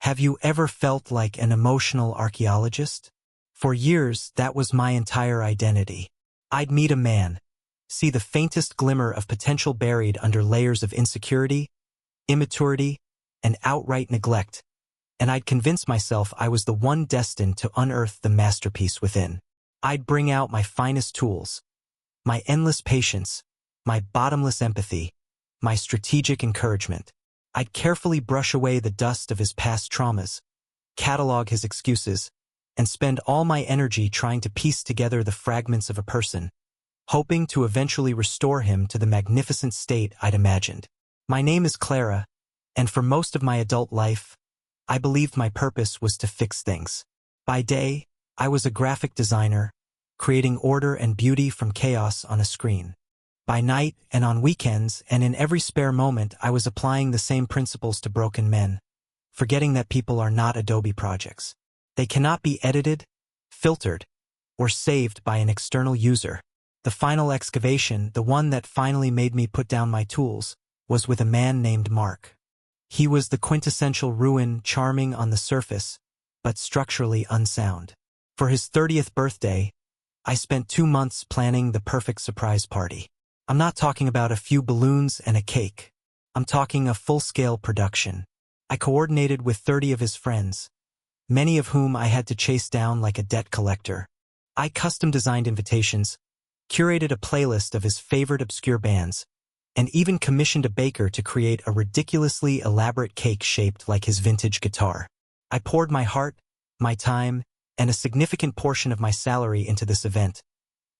Have you ever felt like an emotional archaeologist? For years, that was my entire identity. I'd meet a man, see the faintest glimmer of potential buried under layers of insecurity, immaturity, and outright neglect, and I'd convince myself I was the one destined to unearth the masterpiece within. I'd bring out my finest tools, my endless patience, my bottomless empathy, my strategic encouragement. I'd carefully brush away the dust of his past traumas, catalog his excuses, and spend all my energy trying to piece together the fragments of a person, hoping to eventually restore him to the magnificent state I'd imagined. My name is Clara, and for most of my adult life, I believed my purpose was to fix things. By day, I was a graphic designer, creating order and beauty from chaos on a screen. By night and on weekends and in every spare moment, I was applying the same principles to broken men, forgetting that people are not Adobe projects. They cannot be edited, filtered, or saved by an external user. The final excavation, the one that finally made me put down my tools, was with a man named Mark. He was the quintessential ruin, charming on the surface, but structurally unsound. For his 30th birthday, I spent 2 months planning the perfect surprise party. I'm not talking about a few balloons and a cake. I'm talking a full-scale production. I coordinated with 30 of his friends, many of whom I had to chase down like a debt collector. I custom-designed invitations, curated a playlist of his favorite obscure bands, and even commissioned a baker to create a ridiculously elaborate cake shaped like his vintage guitar. I poured my heart, my time, and a significant portion of my salary into this event,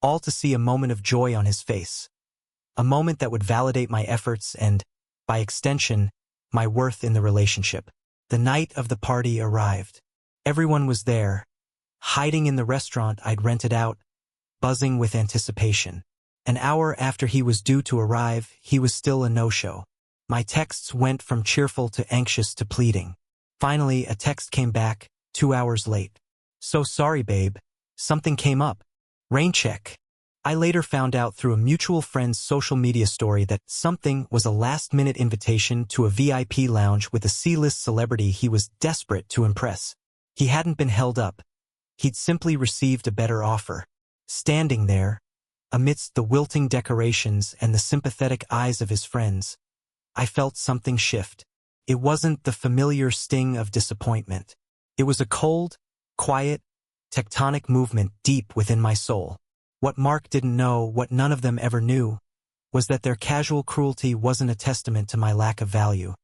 all to see a moment of joy on his face. A moment that would validate my efforts and, by extension, my worth in the relationship. The night of the party arrived. Everyone was there, hiding in the restaurant I'd rented out, buzzing with anticipation. An hour after he was due to arrive, he was still a no-show. My texts went from cheerful to anxious to pleading. Finally, a text came back, 2 hours late. "So sorry, babe. Something came up. Rain check." I later found out through a mutual friend's social media story that something was a last-minute invitation to a VIP lounge with a C-list celebrity he was desperate to impress. He hadn't been held up. He'd simply received a better offer. Standing there, amidst the wilting decorations and the sympathetic eyes of his friends, I felt something shift. It wasn't the familiar sting of disappointment. It was a cold, quiet, tectonic movement deep within my soul. What Mark didn't know, what none of them ever knew, was that their casual cruelty wasn't a testament to my lack of value,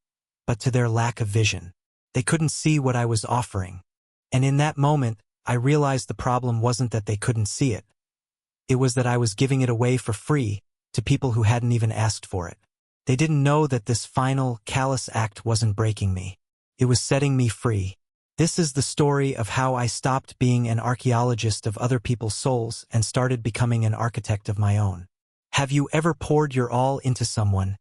but to their lack of vision. They couldn't see what I was offering. And in that moment, I realized the problem wasn't that they couldn't see it. It was that I was giving it away for free to people who hadn't even asked for it. They didn't know that this final, callous act wasn't breaking me. It was setting me free. This is the story of how I stopped being an archaeologist of other people's souls and started becoming an architect of my own. Have you ever poured your all into someone,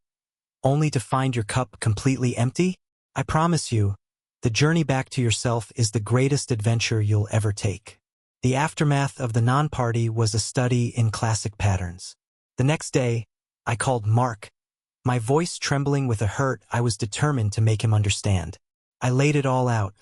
only to find your cup completely empty? I promise you, the journey back to yourself is the greatest adventure you'll ever take. The aftermath of the non-party was a study in classic patterns. The next day, I called Mark. My voice trembling with a hurt, I was determined to make him understand. I laid it all out.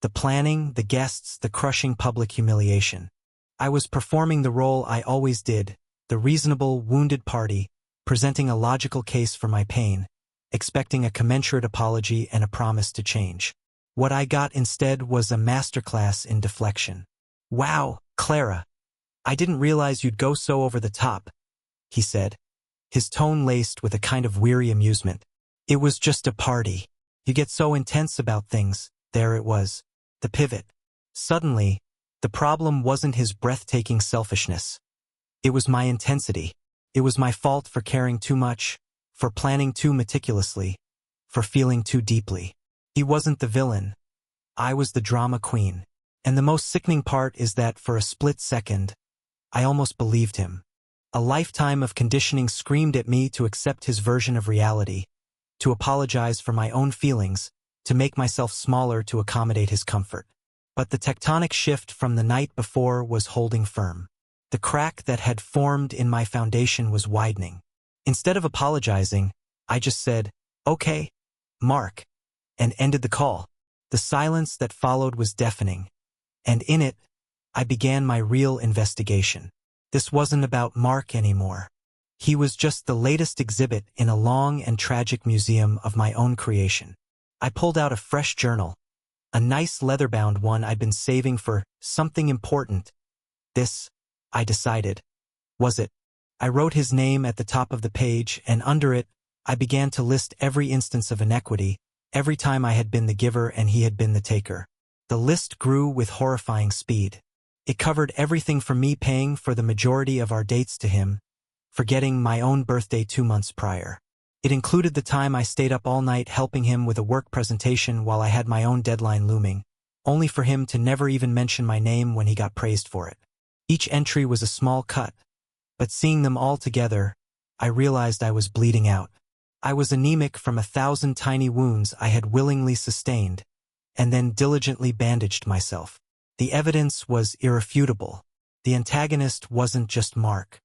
The planning, the guests, the crushing public humiliation. I was performing the role I always did, the reasonable, wounded party, presenting a logical case for my pain, expecting a commensurate apology and a promise to change. What I got instead was a masterclass in deflection. "Wow, Clara. I didn't realize you'd go so over the top," he said, his tone laced with a kind of weary amusement. "It was just a party. You get so intense about things." There it was. The pivot. Suddenly, the problem wasn't his breathtaking selfishness. It was my intensity. It was my fault for caring too much, for planning too meticulously, for feeling too deeply. He wasn't the villain. I was the drama queen. And the most sickening part is that for a split second, I almost believed him. A lifetime of conditioning screamed at me to accept his version of reality, to apologize for my own feelings, to make myself smaller to accommodate his comfort. But the tectonic shift from the night before was holding firm. The crack that had formed in my foundation was widening. Instead of apologizing, I just said, "Okay, Mark," and ended the call. The silence that followed was deafening, and in it, I began my real investigation. This wasn't about Mark anymore. He was just the latest exhibit in a long and tragic museum of my own creation. I pulled out a fresh journal, a nice leather-bound one I'd been saving for something important. This, I decided, was it. I wrote his name at the top of the page, and under it, I began to list every instance of inequity, every time I had been the giver and he had been the taker. The list grew with horrifying speed. It covered everything from me paying for the majority of our dates to him, forgetting my own birthday 2 months prior. It included the time I stayed up all night helping him with a work presentation while I had my own deadline looming, only for him to never even mention my name when he got praised for it. Each entry was a small cut, but seeing them all together, I realized I was bleeding out. I was anemic from 1,000 tiny wounds I had willingly sustained, and then diligently bandaged myself. The evidence was irrefutable. The antagonist wasn't just Mark.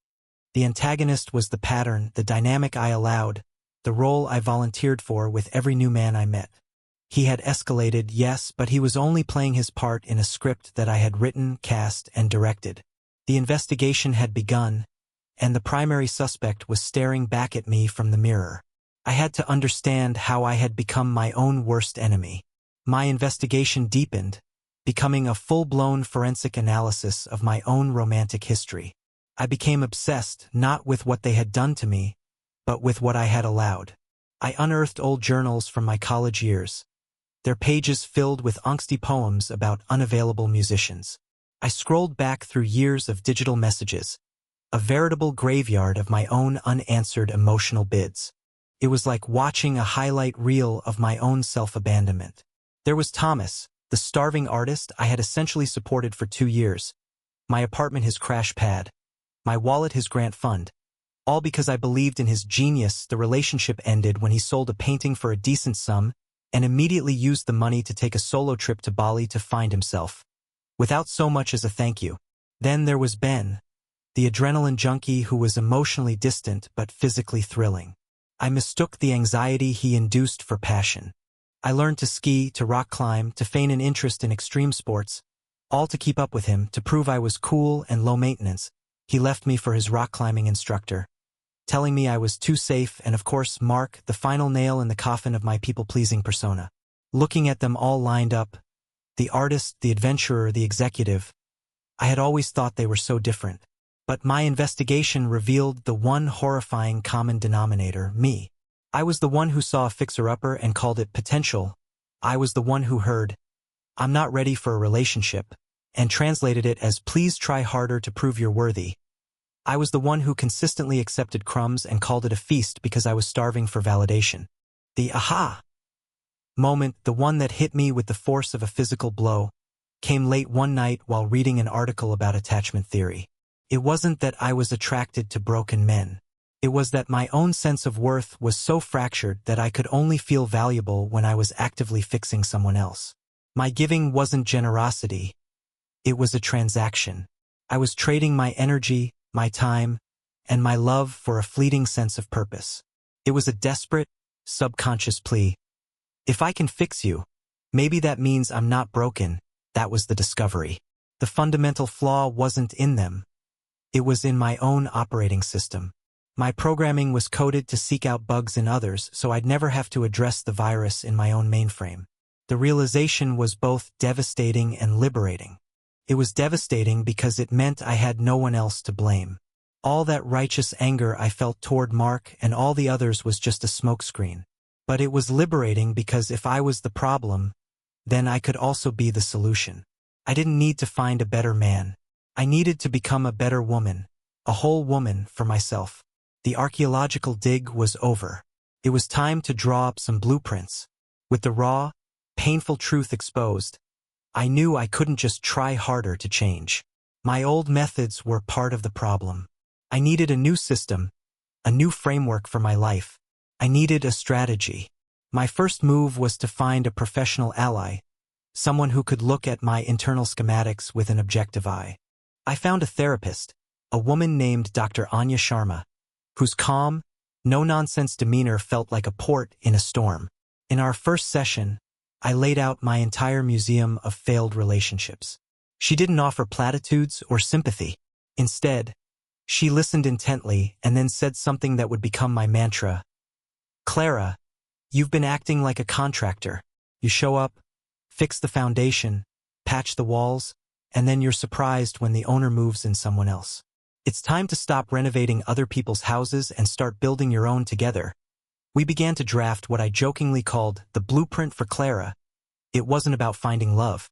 The antagonist was the pattern, the dynamic I allowed, the role I volunteered for with every new man I met. He had escalated, yes, but he was only playing his part in a script that I had written, cast, and directed. The investigation had begun, and the primary suspect was staring back at me from the mirror. I had to understand how I had become my own worst enemy. My investigation deepened, becoming a full-blown forensic analysis of my own romantic history. I became obsessed not with what they had done to me, but with what I had allowed. I unearthed old journals from my college years, their pages filled with angsty poems about unavailable musicians. I scrolled back through years of digital messages, a veritable graveyard of my own unanswered emotional bids. It was like watching a highlight reel of my own self-abandonment. There was Thomas, the starving artist I had essentially supported for 2 years, my apartment his crash pad, my wallet his grant fund, all because I believed in his genius. The relationship ended when he sold a painting for a decent sum and immediately used the money to take a solo trip to Bali to find himself, without so much as a thank you. Then there was Ben, the adrenaline junkie who was emotionally distant but physically thrilling. I mistook the anxiety he induced for passion. I learned to ski, to rock climb, to feign an interest in extreme sports, all to keep up with him, to prove I was cool and low maintenance. He left me for his rock climbing instructor, telling me I was too safe, and of course Mark, the final nail in the coffin of my people-pleasing persona. Looking at them all lined up, the artist, the adventurer, the executive, I had always thought they were so different. But my investigation revealed the one horrifying common denominator, me. I was the one who saw a fixer-upper and called it potential. I was the one who heard, "I'm not ready for a relationship," and translated it as, "Please try harder to prove you're worthy." I was the one who consistently accepted crumbs and called it a feast because I was starving for validation. The aha moment, the one that hit me with the force of a physical blow, came late one night while reading an article about attachment theory. It wasn't that I was attracted to broken men. It was that my own sense of worth was so fractured that I could only feel valuable when I was actively fixing someone else. My giving wasn't generosity. It was a transaction. I was trading my energy, my time, and my love for a fleeting sense of purpose. It was a desperate, subconscious plea. If I can fix you, maybe that means I'm not broken. That was the discovery. The fundamental flaw wasn't in them. It was in my own operating system. My programming was coded to seek out bugs in others, so I'd never have to address the virus in my own mainframe. The realization was both devastating and liberating. It was devastating because it meant I had no one else to blame. All that righteous anger I felt toward Mark and all the others was just a smokescreen. But it was liberating because if I was the problem, then I could also be the solution. I didn't need to find a better man. I needed to become a better woman, a whole woman for myself. The archaeological dig was over. It was time to draw up some blueprints. With the raw, painful truth exposed, I knew I couldn't just try harder to change. My old methods were part of the problem. I needed a new system, a new framework for my life. I needed a strategy. My first move was to find a professional ally, someone who could look at my internal schematics with an objective eye. I found a therapist, a woman named Dr. Anya Sharma, whose calm, no-nonsense demeanor felt like a port in a storm. In our first session, I laid out my entire museum of failed relationships. She didn't offer platitudes or sympathy. Instead, she listened intently and then said something that would become my mantra. Clara, you've been acting like a contractor. You show up, fix the foundation, patch the walls, and then you're surprised when the owner moves in someone else. It's time to stop renovating other people's houses and start building your own together. We began to draft what I jokingly called the blueprint for Clara. It wasn't about finding love.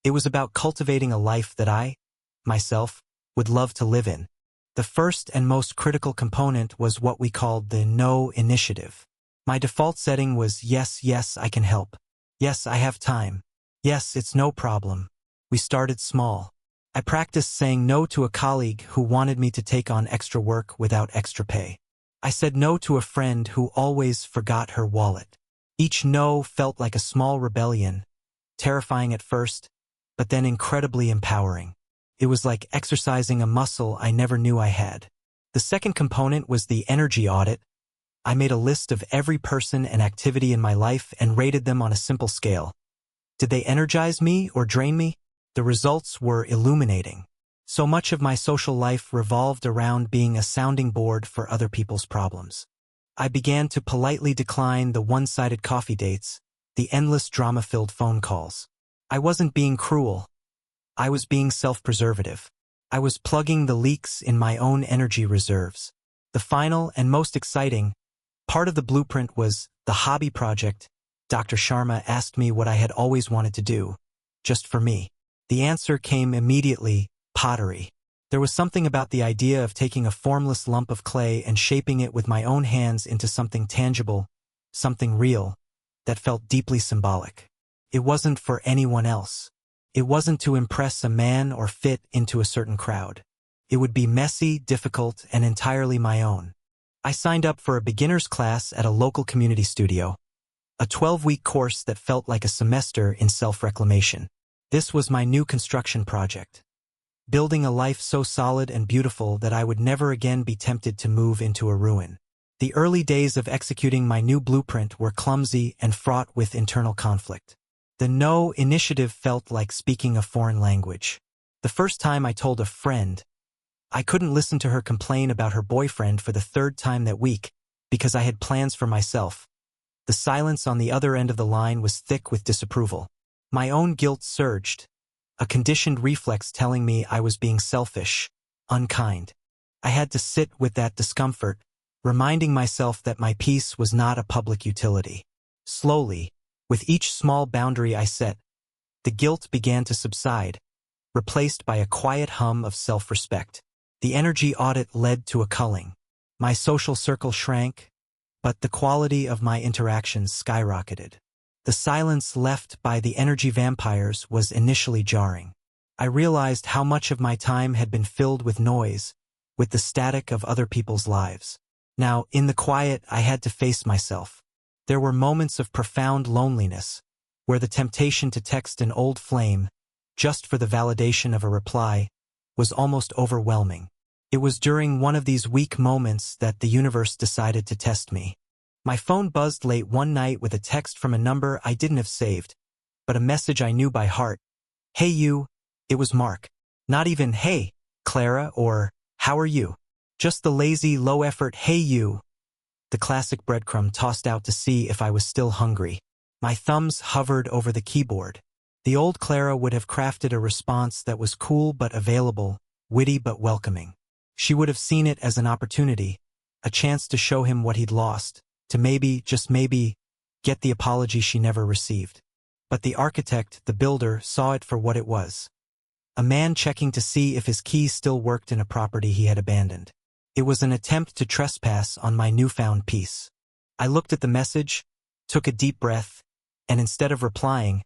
It was about cultivating a life that I, myself, would love to live in. The first and most critical component was what we called the no initiative. My default setting was yes, yes, I can help. Yes, I have time. Yes, it's no problem. We started small. I practiced saying no to a colleague who wanted me to take on extra work without extra pay. I said no to a friend who always forgot her wallet. Each no felt like a small rebellion, terrifying at first, but then incredibly empowering. It was like exercising a muscle I never knew I had. The second component was the energy audit. I made a list of every person and activity in my life and rated them on a simple scale. Did they energize me or drain me? The results were illuminating. So much of my social life revolved around being a sounding board for other people's problems. I began to politely decline the one-sided coffee dates, the endless drama-filled phone calls. I wasn't being cruel. I was being self-preservative. I was plugging the leaks in my own energy reserves. The final and most exciting part of the blueprint was the hobby project. Dr. Sharma asked me what I had always wanted to do, just for me. The answer came immediately: pottery. There was something about the idea of taking a formless lump of clay and shaping it with my own hands into something tangible, something real, that felt deeply symbolic. It wasn't for anyone else. It wasn't to impress a man or fit into a certain crowd. It would be messy, difficult, and entirely my own. I signed up for a beginner's class at a local community studio, a 12-week course that felt like a semester in self-reclamation. This was my new construction project, building a life so solid and beautiful that I would never again be tempted to move into a ruin. The early days of executing my new blueprint were clumsy and fraught with internal conflict. The no initiative felt like speaking a foreign language. The first time I told a friend, I couldn't listen to her complain about her boyfriend for the third time that week because I had plans for myself. The silence on the other end of the line was thick with disapproval. My own guilt surged, a conditioned reflex telling me I was being selfish, unkind. I had to sit with that discomfort, reminding myself that my peace was not a public utility. Slowly, with each small boundary I set, the guilt began to subside, replaced by a quiet hum of self-respect. The energy audit led to a culling. My social circle shrank, but the quality of my interactions skyrocketed. The silence left by the energy vampires was initially jarring. I realized how much of my time had been filled with noise, with the static of other people's lives. Now, in the quiet, I had to face myself. There were moments of profound loneliness, where the temptation to text an old flame, just for the validation of a reply, was almost overwhelming. It was during one of these weak moments that the universe decided to test me. My phone buzzed late one night with a text from a number I didn't have saved, but a message I knew by heart. Hey you, it was Mark. Not even, hey, Clara, or, how are you? Just the lazy, low-effort, hey you. The classic breadcrumb tossed out to see if I was still hungry. My thumbs hovered over the keyboard. The old Clara would have crafted a response that was cool but available, witty but welcoming. She would have seen it as an opportunity, a chance to show him what he'd lost, to maybe, just maybe, get the apology she never received. But the architect, the builder, saw it for what it was. A man checking to see if his keys still worked in a property he had abandoned. It was an attempt to trespass on my newfound peace. I looked at the message, took a deep breath, and instead of replying,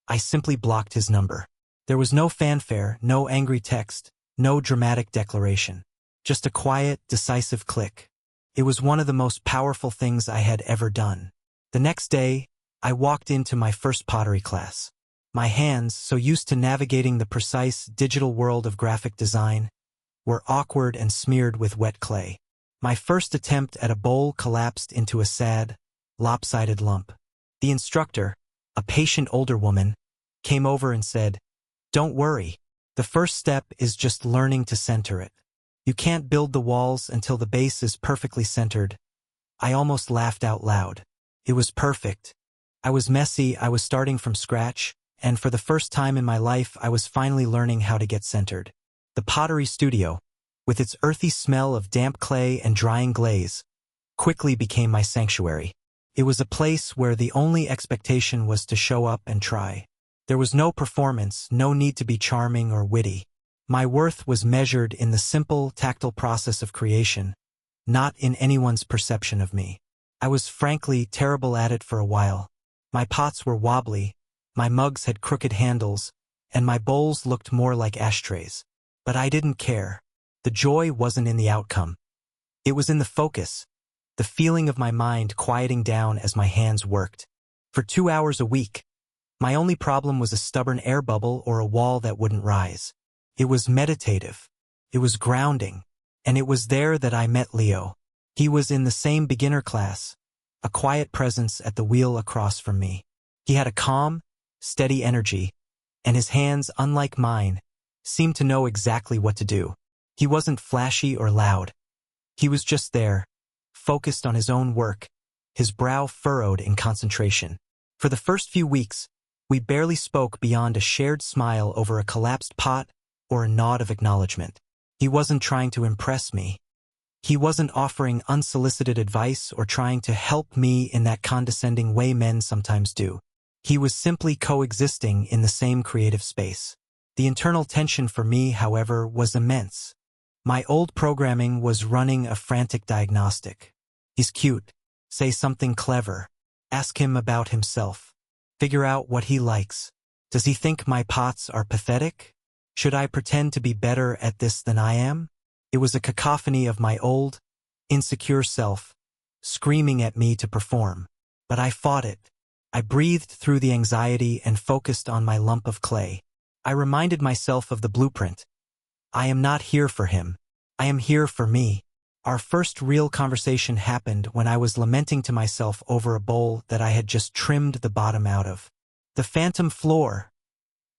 I simply blocked his number. There was no fanfare, no angry text, no dramatic declaration. Just a quiet, decisive click. It was one of the most powerful things I had ever done. The next day, I walked into my first pottery class. My hands, so used to navigating the precise digital world of graphic design, were awkward and smeared with wet clay. My first attempt at a bowl collapsed into a sad, lopsided lump. The instructor, a patient older woman, came over and said, "Don't worry. The first step is just learning to center it. You can't build the walls until the base is perfectly centered." I almost laughed out loud. It was perfect. I was messy, I was starting from scratch, and for the first time in my life I was finally learning how to get centered. The pottery studio, with its earthy smell of damp clay and drying glaze, quickly became my sanctuary. It was a place where the only expectation was to show up and try. There was no performance, no need to be charming or witty. My worth was measured in the simple, tactile process of creation, not in anyone's perception of me. I was frankly terrible at it for a while. My pots were wobbly, my mugs had crooked handles, and my bowls looked more like ashtrays. But I didn't care. The joy wasn't in the outcome. It was in the focus, the feeling of my mind quieting down as my hands worked. For 2 hours a week, my only problem was a stubborn air bubble or a wall that wouldn't rise. It was meditative. It was grounding. And it was there that I met Leo. He was in the same beginner class, a quiet presence at the wheel across from me. He had a calm, steady energy, and his hands, unlike mine, seemed to know exactly what to do. He wasn't flashy or loud. He was just there, focused on his own work, his brow furrowed in concentration. For the first few weeks, we barely spoke beyond a shared smile over a collapsed pot or a nod of acknowledgement. He wasn't trying to impress me. He wasn't offering unsolicited advice or trying to help me in that condescending way men sometimes do. He was simply coexisting in the same creative space. The internal tension for me, however, was immense. My old programming was running a frantic diagnostic. He's cute. Say something clever. Ask him about himself. Figure out what he likes. Does he think my pots are pathetic? Should I pretend to be better at this than I am? It was a cacophony of my old, insecure self, screaming at me to perform. But I fought it. I breathed through the anxiety and focused on my lump of clay. I reminded myself of the blueprint. I am not here for him. I am here for me. Our first real conversation happened when I was lamenting to myself over a bowl that I had just trimmed the bottom out of. "The phantom floor,"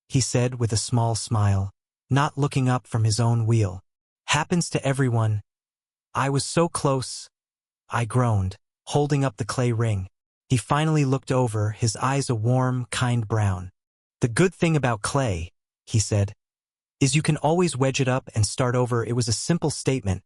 he said with a small smile, not looking up from his own wheel. "Happens to everyone." I was so close, I groaned, holding up the clay ring. He finally looked over, his eyes a warm, kind brown. "The good thing about clay," he said, "is you can always wedge it up and start over." It was a simple statement,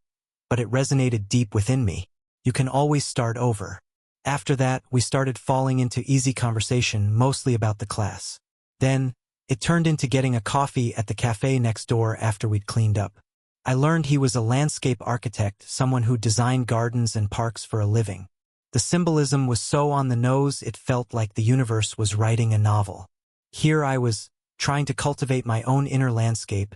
but it resonated deep within me. You can always start over. After that, we started falling into easy conversation, mostly about the class. Then, it turned into getting a coffee at the cafe next door after we'd cleaned up. I learned he was a landscape architect, someone who designed gardens and parks for a living. The symbolism was so on the nose it felt like the universe was writing a novel. Here I was, trying to cultivate my own inner landscape,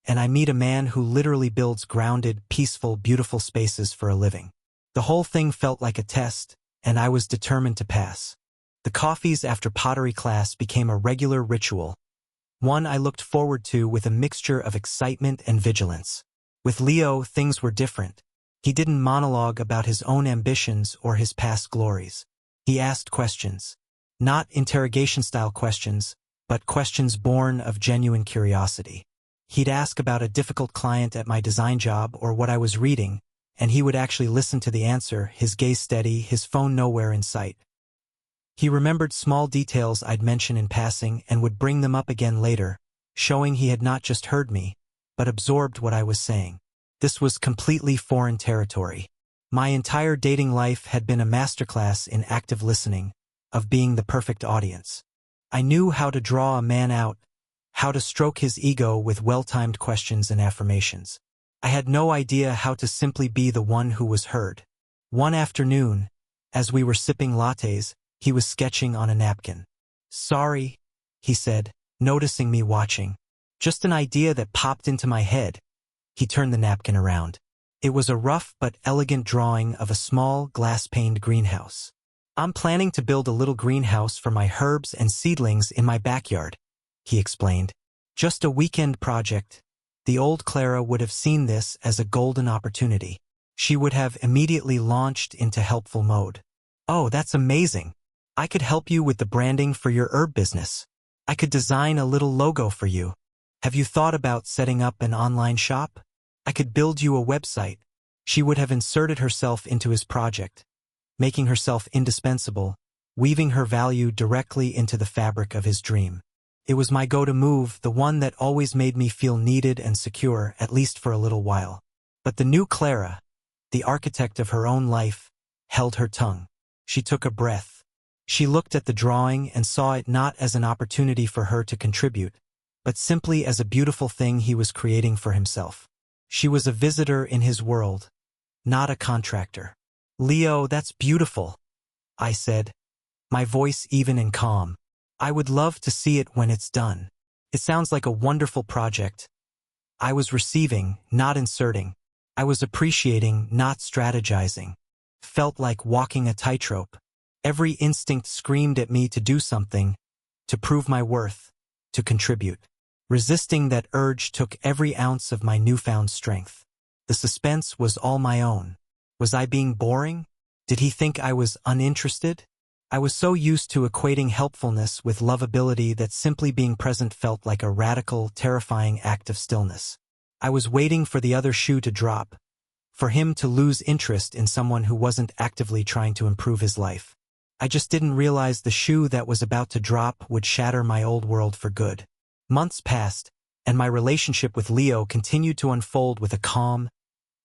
and I meet a man who literally builds grounded, peaceful, beautiful spaces for a living. The whole thing felt like a test, and I was determined to pass. The coffees after pottery class became a regular ritual, one I looked forward to with a mixture of excitement and vigilance. With Leo, things were different. He didn't monologue about his own ambitions or his past glories. He asked questions. Not interrogation-style questions, but questions born of genuine curiosity. He'd ask about a difficult client at my design job or what I was reading, and he would actually listen to the answer, his gaze steady, his phone nowhere in sight. He remembered small details I'd mention in passing and would bring them up again later, showing he had not just heard me, but absorbed what I was saying. This was completely foreign territory. My entire dating life had been a masterclass in active listening, of being the perfect audience. I knew how to draw a man out, how to stroke his ego with well-timed questions and affirmations. I had no idea how to simply be the one who was heard. One afternoon, as we were sipping lattes, he was sketching on a napkin. "Sorry," he said, noticing me watching. "Just an idea that popped into my head." He turned the napkin around. It was a rough but elegant drawing of a small, glass-paned greenhouse. "I'm planning to build a little greenhouse for my herbs and seedlings in my backyard," he explained. "Just a weekend project." The old Clara would have seen this as a golden opportunity. She would have immediately launched into helpful mode. "Oh, that's amazing. I could help you with the branding for your herb business. I could design a little logo for you. Have you thought about setting up an online shop? I could build you a website." She would have inserted herself into his project, making herself indispensable, weaving her value directly into the fabric of his dream. It was my go-to move, the one that always made me feel needed and secure, at least for a little while. But the new Clara, the architect of her own life, held her tongue. She took a breath. She looked at the drawing and saw it not as an opportunity for her to contribute, but simply as a beautiful thing he was creating for himself. She was a visitor in his world, not a contractor. "Leo, that's beautiful," I said, my voice even and calm. "I would love to see it when it's done. It sounds like a wonderful project." I was receiving, not inserting. I was appreciating, not strategizing. Felt like walking a tightrope. Every instinct screamed at me to do something, to prove my worth, to contribute. Resisting that urge took every ounce of my newfound strength. The suspense was all my own. Was I being boring? Did he think I was uninterested? I was so used to equating helpfulness with lovability that simply being present felt like a radical, terrifying act of stillness. I was waiting for the other shoe to drop, for him to lose interest in someone who wasn't actively trying to improve his life. I just didn't realize the shoe that was about to drop would shatter my old world for good. Months passed, and my relationship with Leo continued to unfold with a calm,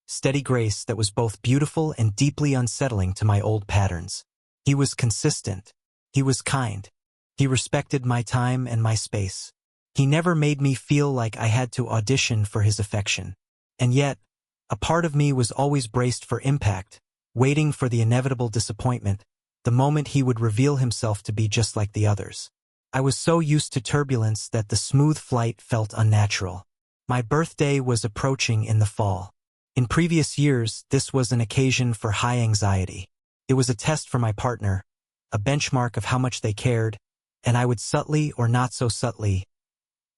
steady grace that was both beautiful and deeply unsettling to my old patterns. He was consistent. He was kind. He respected my time and my space. He never made me feel like I had to audition for his affection. And yet, a part of me was always braced for impact, waiting for the inevitable disappointment, the moment he would reveal himself to be just like the others. I was so used to turbulence that the smooth flight felt unnatural. My birthday was approaching in the fall. In previous years, this was an occasion for high anxiety. It was a test for my partner, a benchmark of how much they cared, and I would subtly or not so subtly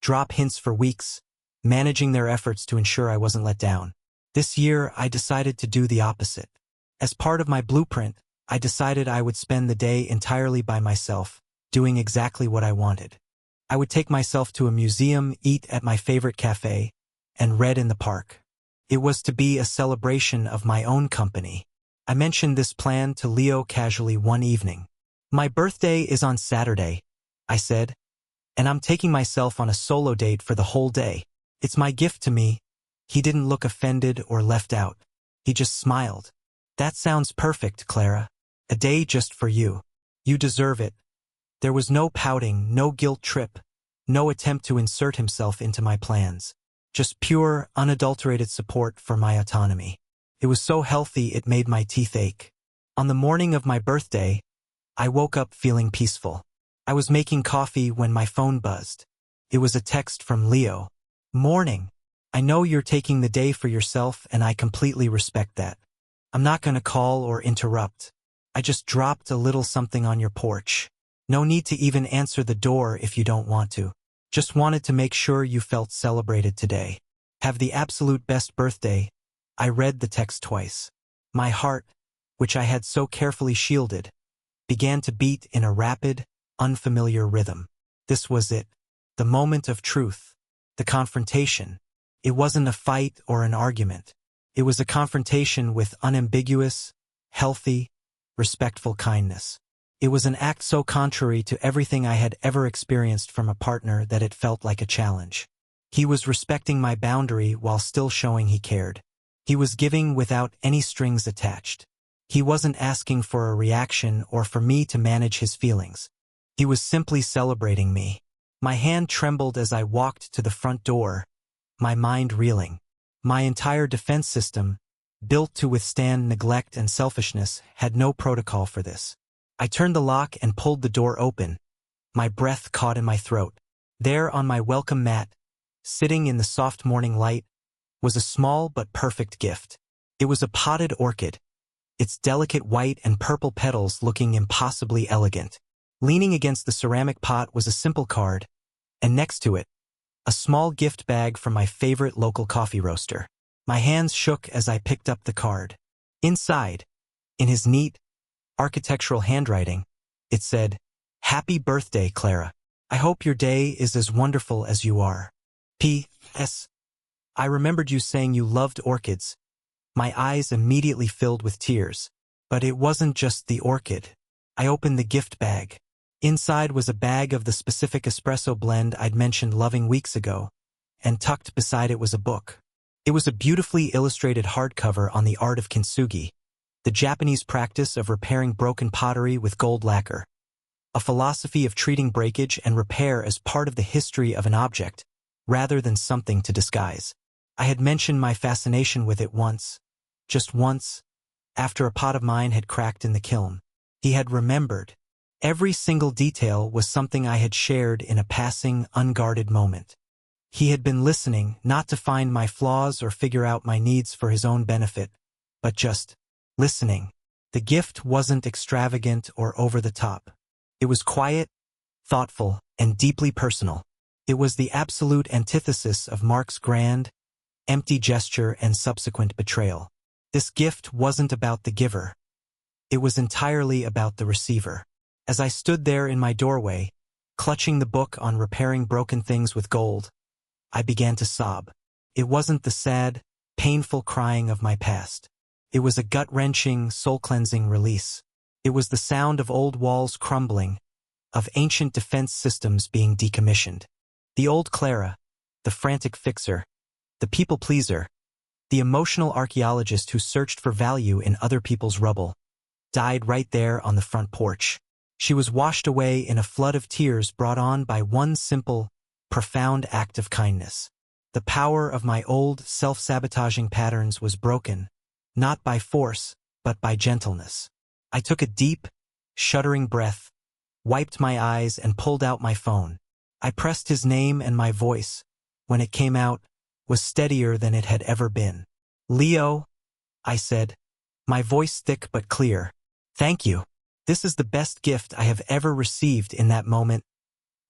drop hints for weeks, managing their efforts to ensure I wasn't let down. This year, I decided to do the opposite. As part of my blueprint, I decided I would spend the day entirely by myself, doing exactly what I wanted. I would take myself to a museum, eat at my favorite cafe, and read in the park. It was to be a celebration of my own company. I mentioned this plan to Leo casually one evening. "My birthday is on Saturday," I said, "and I'm taking myself on a solo date for the whole day. It's my gift to me." He didn't look offended or left out. He just smiled. "That sounds perfect, Clara. A day just for you. You deserve it." There was no pouting, no guilt trip, no attempt to insert himself into my plans. Just pure, unadulterated support for my autonomy. It was so healthy it made my teeth ache. On the morning of my birthday, I woke up feeling peaceful. I was making coffee when my phone buzzed. It was a text from Leo. "Morning. I know you're taking the day for yourself and I completely respect that. I'm not gonna call or interrupt. I just dropped a little something on your porch. No need to even answer the door if you don't want to. Just wanted to make sure you felt celebrated today. Have the absolute best birthday." I read the text twice. My heart, which I had so carefully shielded, began to beat in a rapid, unfamiliar rhythm. This was it. The moment of truth. The confrontation. It wasn't a fight or an argument. It was a confrontation with unambiguous, healthy, respectful kindness. It was an act so contrary to everything I had ever experienced from a partner that it felt like a challenge. He was respecting my boundary while still showing he cared. He was giving without any strings attached. He wasn't asking for a reaction or for me to manage his feelings. He was simply celebrating me. My hand trembled as I walked to the front door, my mind reeling. My entire defense system, built to withstand neglect and selfishness, had no protocol for this. I turned the lock and pulled the door open, my breath caught in my throat. There on my welcome mat, sitting in the soft morning light, was a small but perfect gift. It was a potted orchid, its delicate white and purple petals looking impossibly elegant. Leaning against the ceramic pot was a simple card, and next to it, a small gift bag from my favorite local coffee roaster. My hands shook as I picked up the card. Inside, in his neat, architectural handwriting, It said, "Happy birthday, Clara. I hope your day is as wonderful as you are. P.S. I remembered you saying you loved orchids." My eyes immediately filled with tears. But it wasn't just the orchid. I opened the gift bag. Inside was a bag of the specific espresso blend I'd mentioned loving weeks ago, and tucked beside it was a book. It was a beautifully illustrated hardcover on the art of kintsugi, the Japanese practice of repairing broken pottery with gold lacquer, a philosophy of treating breakage and repair as part of the history of an object, rather than something to disguise. I had mentioned my fascination with it once, just once, after a pot of mine had cracked in the kiln. He had remembered. Every single detail was something I had shared in a passing, unguarded moment. He had been listening, not to find my flaws or figure out my needs for his own benefit, but just listening. The gift wasn't extravagant or over the top. It was quiet, thoughtful, and deeply personal. It was the absolute antithesis of Mark's grand, empty gesture and subsequent betrayal. This gift wasn't about the giver. It was entirely about the receiver. As I stood there in my doorway, clutching the book on repairing broken things with gold, I began to sob. It wasn't the sad, painful crying of my past. It was a gut-wrenching, soul-cleansing release. It was the sound of old walls crumbling, of ancient defense systems being decommissioned. The old Clara, the frantic fixer, the people-pleaser, the emotional archaeologist who searched for value in other people's rubble, died right there on the front porch. She was washed away in a flood of tears brought on by one simple, profound act of kindness. The power of my old, self-sabotaging patterns was broken, not by force, but by gentleness. I took a deep, shuddering breath, wiped my eyes, and pulled out my phone. I pressed his name, and my voice, when it came out, was steadier than it had ever been. "Leo," I said, my voice thick but clear. "Thank you. This is the best gift I have ever received." In that moment,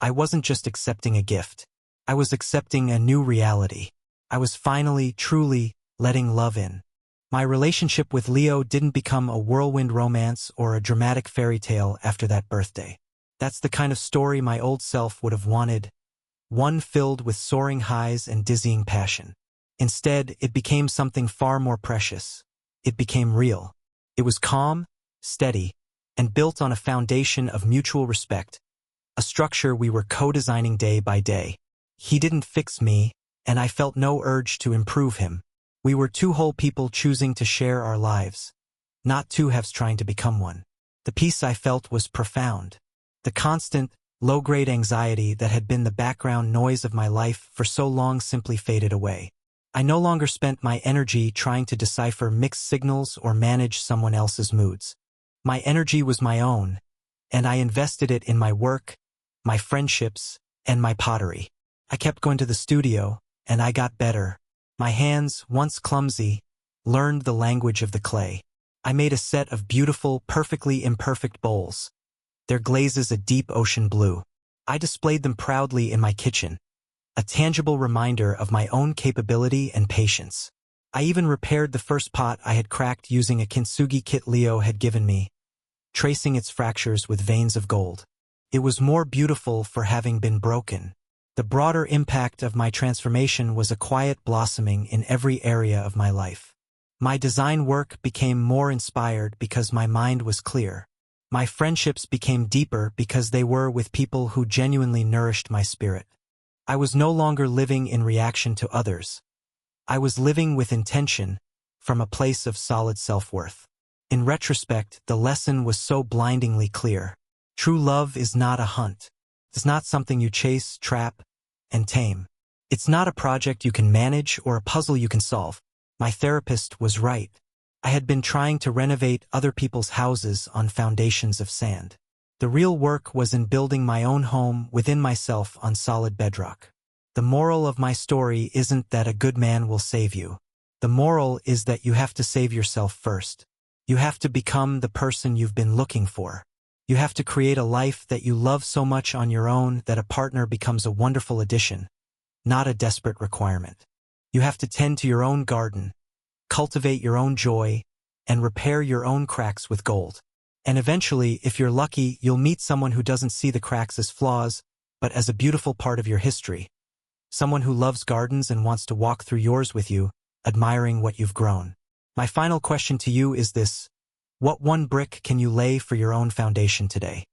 I wasn't just accepting a gift. I was accepting a new reality. I was finally, truly, letting love in. My relationship with Leo didn't become a whirlwind romance or a dramatic fairy tale after that birthday. That's the kind of story my old self would have wanted, one filled with soaring highs and dizzying passion. Instead, it became something far more precious. It became real. It was calm, steady, and built on a foundation of mutual respect, a structure we were co-designing day by day. He didn't fix me, and I felt no urge to improve him. We were two whole people choosing to share our lives, not two halves trying to become one. The peace I felt was profound. The constant, low-grade anxiety that had been the background noise of my life for so long simply faded away. I no longer spent my energy trying to decipher mixed signals or manage someone else's moods. My energy was my own, and I invested it in my work, my friendships, and my pottery. I kept going to the studio, and I got better. My hands, once clumsy, learned the language of the clay. I made a set of beautiful, perfectly imperfect bowls, their glazes a deep ocean blue. I displayed them proudly in my kitchen, a tangible reminder of my own capability and patience. I even repaired the first pot I had cracked using a kintsugi kit Leo had given me, tracing its fractures with veins of gold. It was more beautiful for having been broken. The broader impact of my transformation was a quiet blossoming in every area of my life. My design work became more inspired because my mind was clear. My friendships became deeper because they were with people who genuinely nourished my spirit. I was no longer living in reaction to others. I was living with intention, from a place of solid self-worth. In retrospect, the lesson was so blindingly clear. True love is not a hunt. It's not something you chase, trap, and tame. It's not a project you can manage or a puzzle you can solve. My therapist was right. I had been trying to renovate other people's houses on foundations of sand. The real work was in building my own home within myself on solid bedrock. The moral of my story isn't that a good man will save you. The moral is that you have to save yourself first. You have to become the person you've been looking for. You have to create a life that you love so much on your own that a partner becomes a wonderful addition, not a desperate requirement. You have to tend to your own garden, cultivate your own joy, and repair your own cracks with gold. And eventually, if you're lucky, you'll meet someone who doesn't see the cracks as flaws, but as a beautiful part of your history. Someone who loves gardens and wants to walk through yours with you, admiring what you've grown. My final question to you is this: what one brick can you lay for your own foundation today?